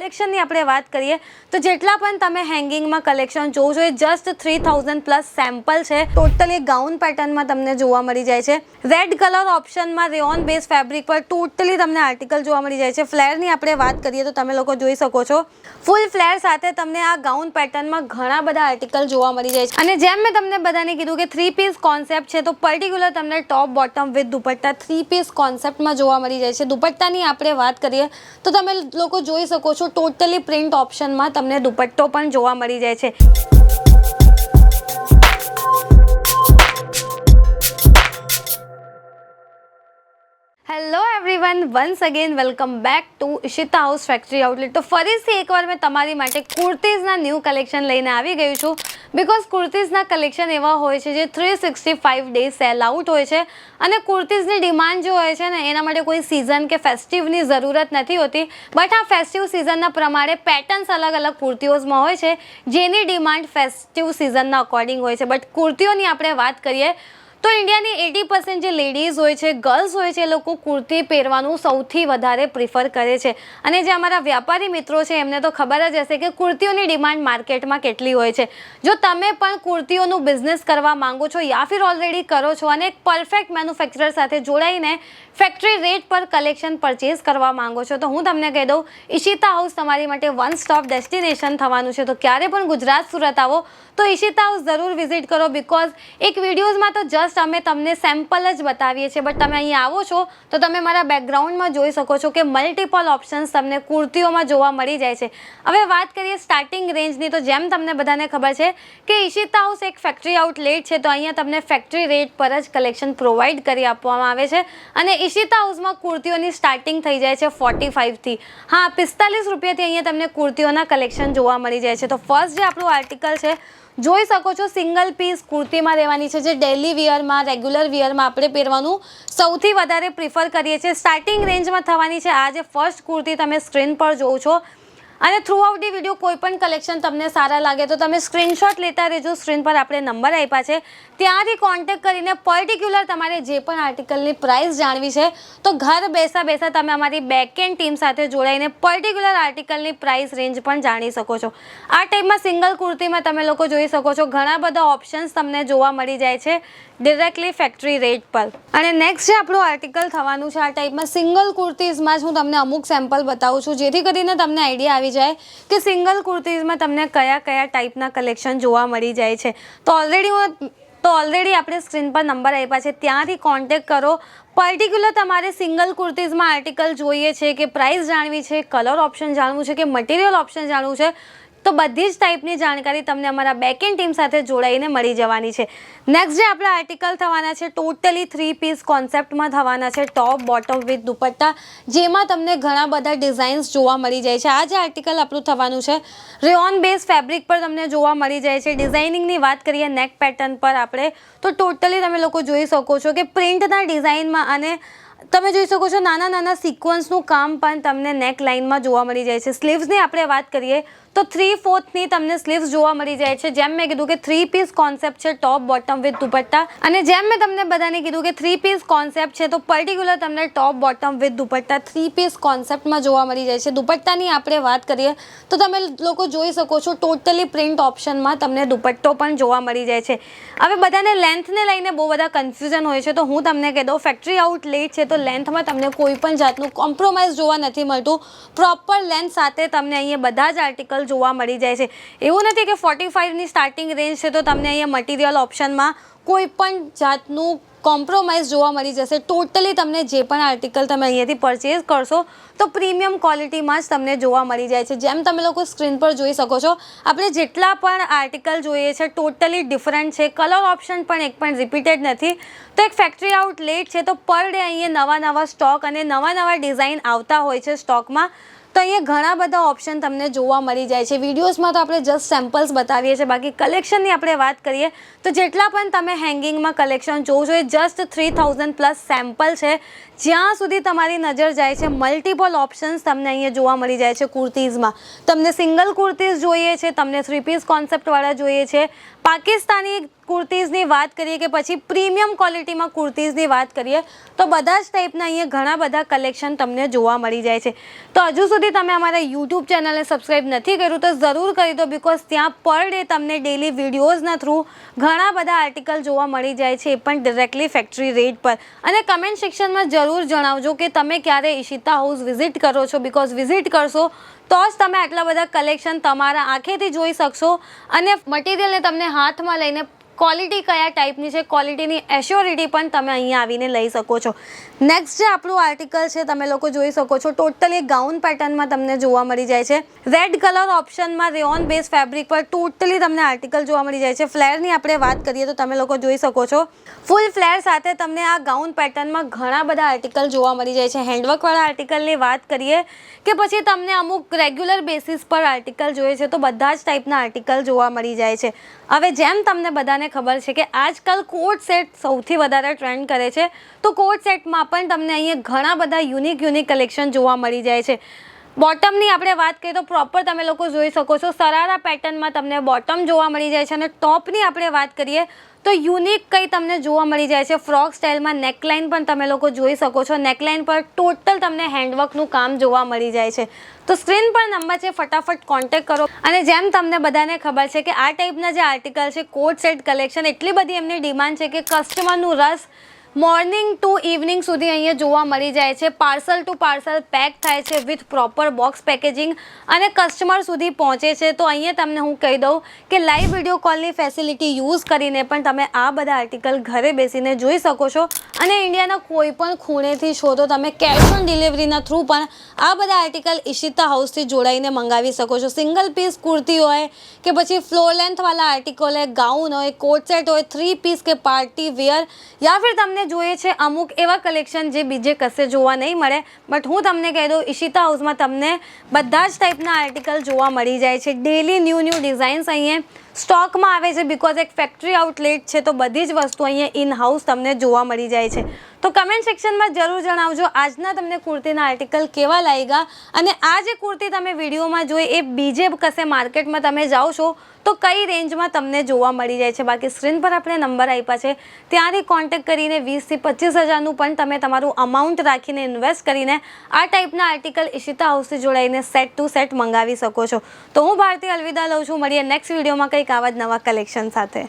કલેક્શનની આપણે વાત કરીએ તો જેટલા પણ તમે હેંગિંગમાં કલેક્શન જોવો છો એ જસ્ટ 3000 પ્લસ સેમ્પલ છે. ટોટલી ગાઉન પેટર્નમાં તમને જોવા મળી જાય છે. રેડ કલર ઓપ્શનમાં રેયોન બેઝ ફેબ્રિક પર ટોટલી તમને આર્ટિકલ જોવા મળી જાય છે. ફ્લેરની આપણે વાત કરીએ તો તમે લોકો જોઈ શકો છો ફૂલ ફ્લેર સાથે તમને આ ગાઉન પેટર્નમાં ઘણા બધા આર્ટિકલ જોવા મળી જાય છે. અને જેમ મેં તમને બધાને કીધું કે 3 પીસ કોન્સેપ્ટ છે તો પર્ટિક્યુલર તમને top bottom with dupatta 3 piece કોન્સેપ્ટમાં જોવા મળી જાય છે. દુપટ્ટાની આપણે વાત કરીએ તો તમે લોકો જોઈ શકો છો ટોટલી પ્રિન્ટ ઓપ્શનમાં તમને દુપટ્ટો પણ જોવા મળી જાય છે. Hello everyone, once again welcome back to Ishita house factory outlet. તો ફરીથી એકવાર મેં તમારી માટે કુર્તીઝના ન્યૂ કલેક્શન લઈને આવી ગઈ છું. બિકોઝ કુર્તીઝના કલેક્શન એવા હોય છે જે 365 ડેઝ સેલ આઉટ હોય છે અને કુર્તીઝની ડિમાન્ડ જે હોય છે ને એના માટે કોઈ સિઝન કે ફેસ્ટિવની જરૂરત નથી હોતી. બટ આ ફેસ્ટિવ સિઝનના પ્રમાણે પેટર્ન્સ અલગ અલગ કુર્તીઓઝમાં હોય છે જેની ડિમાન્ડ ફેસ્ટિવ સિઝનના અકોર્ડિંગ હોય છે. બટ કુર્તીઓની આપણે વાત કરીએ તો ઇન્ડિયાની 80% જે લેડીઝ હોય છે, ગર્લ્સ હોય છે, એ લોકો કુર્તી પહેરવાનું સૌથી વધારે પ્રિફર કરે છે. અને જે અમારા વ્યાપારી મિત્રો છે એમને તો ખબર જ હશે કે કુર્તીઓની ડિમાન્ડ માર્કેટમાં કેટલી હોય છે. જો તમે પણ કુર્તીઓનું બિઝનેસ કરવા માંગો છો યા ફિર ઓલરેડી કરો છો અને એક પરફેક્ટ મેન્યુફેક્ચરર સાથે જોડાઈને ફેક્ટરી રેટ પર કલેક્શન પરચેઝ કરવા માંગો છો તો હું તમને કહી દઉં ઈશિતા હાઉસ તમારી માટે વન સ્ટોપ ડેસ્ટિનેશન થવાનું છે. તો ક્યારે પણ ગુજરાત સુરત આવો તો ઈશિતા હાઉસ જરૂર વિઝિટ કરો. બિકોઝ એક વિડીયોઝમાં તો જસ્ટ અમે તમને સેમ્પલ જ બતાવીએ છીએ બટ તમે અહીંયા આવો છો તો તમે મારા બેકગ્રાઉન્ડમાં જોઈ શકો છો કે મલ્ટિપલ ઓપ્શન્સ તમને કુર્તીઓમાં જોવા મળી જાય છે. હવે વાત કરીએ સ્ટાર્ટિંગ રેન્જની તો જેમ તમને બધાને ખબર છે કે ઈશિતા હાઉસ એક ફેક્ટરી આઉટલેટ છે તો અહીંયા તમને ફેક્ટરી રેટ પર જ કલેક્શન પ્રોવાઈડ કરી આપવામાં આવે છે. અને ઈશિતા હાઉસમાં કુર્તીઓની સ્ટાર્ટિંગ થઈ જાય છે 45થી. હા, 45 રૂપિયાથી અહીંયા તમને કુર્તીઓના કલેક્શન જોવા મળી જાય છે. તો ફર્સ્ટ જે આપણું આર્ટિકલ છે જોઈ શકો છો સિંગલ પીસ કુર્તીમાં રહેવાની છે જે ડેલી વિયરમાં રેગ્યુલર વિયરમાં આપણે પહેરવાનું સૌથી વધારે પ્રિફર કરીએ છીએ. સ્ટાર્ટિંગ રેન્જમાં થવાની છે આ જે ફર્સ્ટ કુર્તી તમે સ્ક્રીન પર જોવો છો. અને થ્રુ આઉટ ધી વિડીયો કોઈ પણ કલેક્શન તમને સારા લાગે તો તમે સ્ક્રીનશોટ લેતા રહેજો. સ્ક્રીન પર આપણે નંબર આપ્યા છે ત્યાંથી કોન્ટેક્ટ કરીને પર્ટિક્યુલર તમારે જે પણ આર્ટિકલની પ્રાઇસ જાણવી છે તો ઘર બેસા તમે અમારી બેકએન્ડ ટીમ સાથે જોડાઈને પર્ટિક્યુલર આર્ટિકલની પ્રાઇસ રેન્જ પણ જાણી શકો છો. આ ટાઈપમાં સિંગલ કુર્તીમાં તમે લોકો જોઈ શકો છો ઘણા બધા ઓપ્શન્સ તમને જોવા મળી જાય છે ડિરેક્ટલી ફેક્ટરી રેટ પર. અને નેક્સ્ટ જે આપણું આર્ટિકલ થવાનું છે આ ટાઈપમાં સિંગલ કુર્તીઝમાં જ હું તમને અમુક સેમ્પલ બતાવું છું જેથી કરીને તમને આઈડિયા આવી જાય કે સિંગલ કુર્તીઝમાં તમને કયા ટાઈપના કલેક્શન જોવા મળી જાય છે. તો ઓલરેડી આપણે સ્ક્રીન પર નંબર આપ્યા છે ત્યાંથી કોન્ટેક્ટ કરો. પર્ટિક્યુલર તમારે સિંગલ કુર્તીઝમાં આર્ટિકલ જોઈએ છે કે પ્રાઇસ જાણવી છે, કલર ઓપ્શન જાણવું છે કે મટીરિયલ ઓપ્શન જાણવું છે તો બધી જ ટાઈપની જાણકારી તમને અમારા બેકએન્ડ ટીમ સાથે જોડાઈને મળી જવાની છે. નેક્સ્ટ જે આપણા આર્ટિકલ થવાના છે ટોટલી 3 પીસ કોન્સેપ્ટમાં થવાના છે ટોપ બોટમ વિથ દુપટ્ટા જેમાં તમને ઘણા બધા ડિઝાઇન્સ જોવા મળી જાય છે. આ જે આર્ટિકલ આપણું થવાનું છે રેયોન બેઝ ફેબ્રિક પર તમને જોવા મળી જાય છે. ડિઝાઇનિંગની વાત કરીએ નેક પેટર્ન પર આપણે તો ટોટલી તમે લોકો જોઈ શકો છો કે પ્રિન્ટના ડિઝાઇનમાં અને તમે જોઈ શકો છો નાના સિક્વન્સનું કામ પણ તમને નેક લાઇનમાં જોવા મળી જાય છે. સ્લીવ્સની આપણે વાત કરીએ તો 3/4ની તમને સ્લીવ્સ જોવા મળી જાય છે. જેમ મેં કીધું કે 3 પીસ કોન્સેપ્ટ છે ટોપ બોટમ વિથ દુપટ્ટા અને જેમ મેં તમને બધાને કીધું કે 3 પીસ કોન્સેપ્ટ છે તો પર્ટિક્યુલર તમને top bottom with dupatta 3 piece કોન્સેપ્ટમાં જોવા મળી જાય છે. દુપટ્ટાની આપણે વાત કરીએ તો તમે લોકો જોઈ શકો છો ટોટલી પ્રિન્ટ ઓપ્શનમાં તમને દુપટ્ટો પણ જોવા મળી જાય છે. હવે બધાને લેન્થને લઈને બહુ બધા કન્ફ્યુઝન હોય છે તો હું તમને કહી દઉં ફેક્ટરી આઉટલેટ છે તો લેન્થમાં તમને કોઈ પણ જાતનું કોમ્પ્રોમાઇઝ જોવા નથી મળતું. પ્રોપર લેન્થ સાથે તમને અહીંયા બધા જ આર્ટિકલ જોવા મળી જાય છે. એવું નથી કે 45ની સ્ટાર્ટિંગ રેન્જ છે તો તમને અહીંયા મટીરિયલ ઓપ્શનમાં કોઈ પણ જાતનું કોમ્પ્રોમાઇઝ જોવા મળી જશે. ટોટલી તમને જે પણ આર્ટિકલ તમે અહીંયાથી પરચેઝ કરશો તો પ્રીમિયમ ક્વોલિટીમાં જ તમને જોવા મળી જાય છે. જેમ તમે લોકો સ્ક્રીન પર જોઈ શકો છો આપણે જેટલા પણ આર્ટિકલ જોઈએ છે ટોટલી ડિફરન્ટ છે. કલર ઓપ્શન પણ એક પણ રિપીટેડ નથી. તો એક ફેક્ટરી આઉટલેટ છે તો પર ડે અહીંયા નવા સ્ટોક અને નવા ડિઝાઇન આવતા હોય છે સ્ટોકમાં. તો અહીંયા ઘણા બધા ઓપ્શન તમને જોવા મળી જાય છે. વિડીયોઝમાં તો આપણે જસ્ટ સેમ્પલ્સ બતાવીએ છીએ બાકી કલેક્શનની આપણે વાત કરીએ તો જેટલા પણ તમે હેંગિંગમાં કલેક્શન જોવો છો એ જસ્ટ 3000 પ્લસ સેમ્પલ છે. જ્યાં સુધી તમારી નજર જાય છે મલ્ટિપલ ઓપ્શન્સ તમને અહીંયા જોવા મળી જાય છે કુર્તીઝમાં. તમને સિંગલ કુર્તીઝ જોઈએ છે, તમને 3 પીસ કોન્સેપ્ટવાળા જોઈએ છે, પાકિસ્તાની કુર્તીઝની વાત કરીએ કે પછી પ્રીમિયમ ક્વોલિટીમાં કુર્તીઝની વાત કરીએ તો બધા જ ટાઈપના અહીંયા ઘણા બધા કલેક્શન તમને જોવા મળી જાય છે. તો હજુ સુધી તમે અમારા યુટ્યુબ ચેનલને સબસ્ક્રાઈબ નથી કર્યું તો જરૂર કરી દો, બિકોઝ ત્યાં પર ડે તમને ડેલી વિડીયોઝના થ્રુ ઘણા બધા આર્ટિકલ જોવા મળી જાય છે, એ પણ ડિરેક્ટલી ફેક્ટરી રેટ પર. અને કમેન્ટ સેક્શનમાં જરૂર જણાવજો કે તમે ક્યારે ઈશિતા હાઉસ વિઝિટ કરો છો, બિકોઝ વિઝિટ કરશો તો જ તમે આટલા બધા કલેક્શન તમારા આંખેથી જોઈ શકશો અને મટીરિયલને તમને હાથમાં લઈને ક્વોલિટી કયા ટાઈપની છે, ક્વોલિટીની એશ્યોરિટી પણ તમે અહીંયા આવીને લઈ શકો છો. નેક્સ્ટ જે આપણું આર્ટિકલ છે તમે લોકો જોઈ શકો છો, ટોટલી ગાઉન પેટર્નમાં તમને જોવા મળી જાય છે. રેડ કલર ઓપ્શનમાં રેયોન બેઝ ફેબ્રિક પર ટોટલી તમને આર્ટિકલ જોવા મળી જાય છે. ફ્લેરની આપણે વાત કરીએ તો તમે લોકો જોઈ શકો છો ફૂલ ફ્લેર સાથે તમને આ ગાઉન પેટર્નમાં ઘણા બધા આર્ટિકલ જોવા મળી જાય છે. હેન્ડવર્કવાળા આર્ટિકલની વાત કરીએ કે પછી તમને અમુક રેગ્યુલર બેસિસ પર આર્ટિકલ જોઈએ છે તો બધા જ ટાઈપના આર્ટિકલ જોવા મળી જાય છે. હવે જેમ તમને બધાને ખબર છે કે આજકાલ કોટ સેટ સૌથી વધારે ટ્રેન્ડ કરે છે, તો કોટ સેટમાં પણ તમને અહીંયા ઘણા બધા યુનિક કલેક્શન જોવા મળી જાય છે. બોટમની આપણે વાત કરીએ તો પ્રોપર તમે લોકો જોઈ શકો છો સરારા પેટર્નમાં તમને બોટમ જોવા મળી જાય છે. અને ટોપની આપણે વાત કરીએ તો યુનિક કંઈ તમને જોવા મળી જાય છે. ફ્રોક સ્ટાઇલમાં નેકલાઇન પણ તમે લોકો જોઈ શકો છો. નેકલાઇન પર ટોટલ તમને હેન્ડવર્કનું કામ જોવા મળી જાય છે. તો સ્ક્રીન પર નંબર છે, ફટાફટ કોન્ટેક્ટ કરો. અને જેમ તમને બધાને ખબર છે કે આ ટાઈપના જે આર્ટિકલ છે કોટ સેટ કલેક્શન, એટલી બધી એમની ડિમાન્ડ છે કે કસ્ટમરનું રસ મોર્નિંગ ટુ ઇવનિંગ સુધી અહીંયા જોવા મળી જાય છે. પાર્સલ ટુ પાર્સલ પેક થાય છે વિથ પ્રોપર બોક્સ પેકેજિંગ અને કસ્ટમર સુધી પહોંચે છે. તો અહીંયા તમને હું કહી દઉં કે લાઈવ વિડીયો કોલની ફેસિલિટી યુઝ કરીને પણ તમે આ બધા આર્ટિકલ ઘરે બેસીને જોઈ શકો છો. અને ઇન્ડિયાના કોઈ પણ ખૂણેથી છો તો તમે કેશ ઓન ડિલિવરીના થ્રુ પણ આ બધા આર્ટિકલ ઈશિતા હાઉસથી જોડાઈને મંગાવી શકો છો. સિંગલ પીસ કુર્તી હોય કે પછી ફ્લોર લેન્થવાળા આર્ટિકલ હોય, ગાઉન હોય, કોટ સેટ હોય, 3 પીસ કે પાર્ટી વેર, યા ફિર તમને જોઈએ છે અમુક એવા કલેક્શન જે બીજે કશે જોવા નહીં મળે, બટ હું તમને કહી દઉં ઈશિતા હાઉસમાં તમને બધા જ ટાઈપના આર્ટિકલ જોવા મળી જાય છે. ડેલી ન્યૂ ડિઝાઇન્સ અહીંયા સ્ટોકમાં આવે છે, બિકોઝ એક ફેક્ટરી આઉટલેટ છે તો બધી જ વસ્તુ અહીંયા ઇન હાઉસ તમને જોવા મળી જાય છે. તો કમેન્ટ સેક્શનમાં જરૂર જણાવજો આજના તમને કુર્તીના આર્ટિકલ કેવા લાગ્યા અને આ જે કુર્તી તમે વિડીયોમાં જોઈ એ બીજે કશે માર્કેટમાં તમે જાઓ છો તો કઈ રેન્જમાં તમને જોવા મળી જાય છે. બાકી સ્ક્રીન પર આપણે નંબર આપ્યા છે, ત્યાંથી કોન્ટેક્ટ કરીને 20 થી 25 હજારનું પણ તમે તમારું અમાઉન્ટ રાખીને ઇન્વેસ્ટ કરીને આ ટાઈપના આર્ટિકલ ઈશિતા હાઉસથી જોડાઈને સેટ ટુ સેટ મંગાવી શકો છો. તો હું ભારતી અલવિદા લઉં છું. મળીએ નેક્સ્ટ વિડીયોમાં કંઈક આવા જ નવા કલેક્શન સાથે.